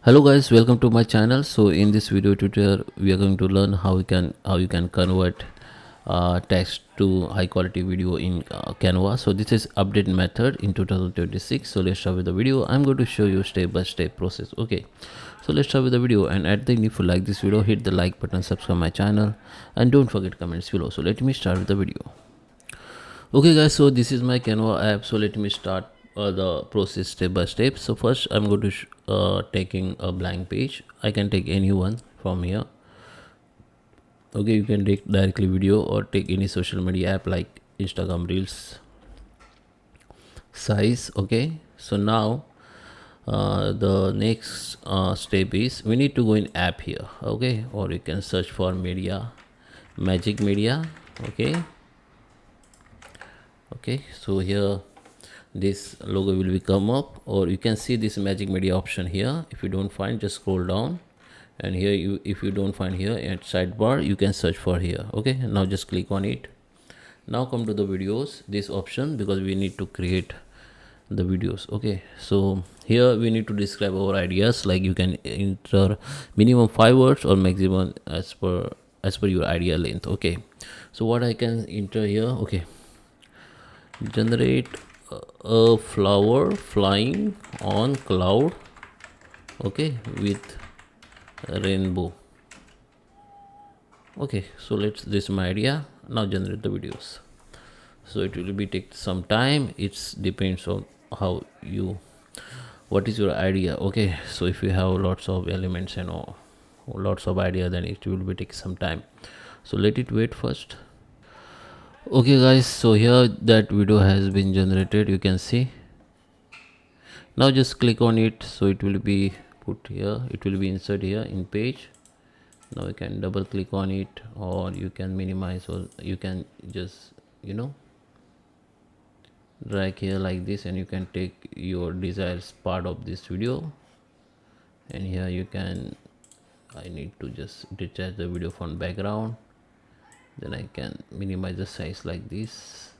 Hello guys, welcome to my channel. So in this video tutorial we are going to learn how you can convert text to high quality video in Canva. So this is update method in 2026. So let's start with the video. I'm going to show you step by step process. Okay, so let's start with the video, and at the end, if you like this video, hit the like button, subscribe my channel, and don't forget comments below. So let me start with the video. Okay guys, so this is my Canva app. So let me start the process step by step. So first I'm going to taking a blank page. I can take any one from here. Okay, you can take directly video or take any social media app like Instagram Reels size. Okay, so now the next step is we need to go in app here. Okay, or you can search for media, magic media. Okay, so here this logo will be come up, or you can see this magic media option here. If you don't find, just scroll down, and here if you don't find here at sidebar, you can search for here. Okay, now just click on it. Now come to the videos, this option, because we need to create the videos. Okay, so here we need to describe our ideas, like you can enter minimum 5 words or maximum as per your idea length. Okay, so what I can enter here, okay, generate a flower flying on cloud, okay, with rainbow. Okay, so this is my idea. Now generate the videos. So it will be take some time. It depends on how you, what is your idea. Okay, so if you have lots of elements and all, lots of idea, then it will be take some time. So let it wait first. Okay guys, so here that video has been generated, you can see. Now just click on it, so it will be put here, it will be insert here in page. Now you can double click on it, or you can minimize, or you can just drag here like this, and you can take your desired part of this video, and here you can, I need to just detach the video from background, then I can minimize the size like this,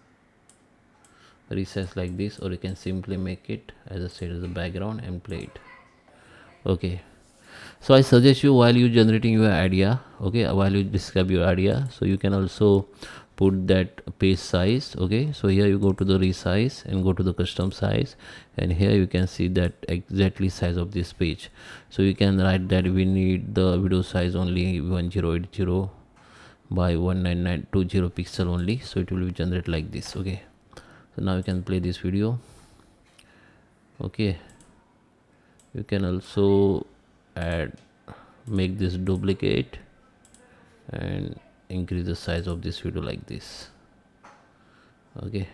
resize like this, or you can simply make it as I said as a background and play it. Okay, so I suggest you, while you generating your idea, okay, while you describe your idea, so you can also put that page size. Okay, so here you go to the resize and go to the custom size, and here you can see that exactly size of this page. So you can write that we need the video size only 1080 by 19920 pixel only, so it will be generate like this. Okay, so now you can play this video. Okay, you can also make this duplicate and increase the size of this video like this. Okay,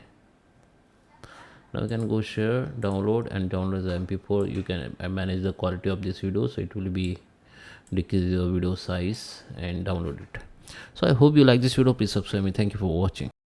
now you can go share, download, and download the mp4. You can manage the quality of this video, so it will be decrease your video size and download it. So I hope you like this video. Please subscribe me. Thank you for watching.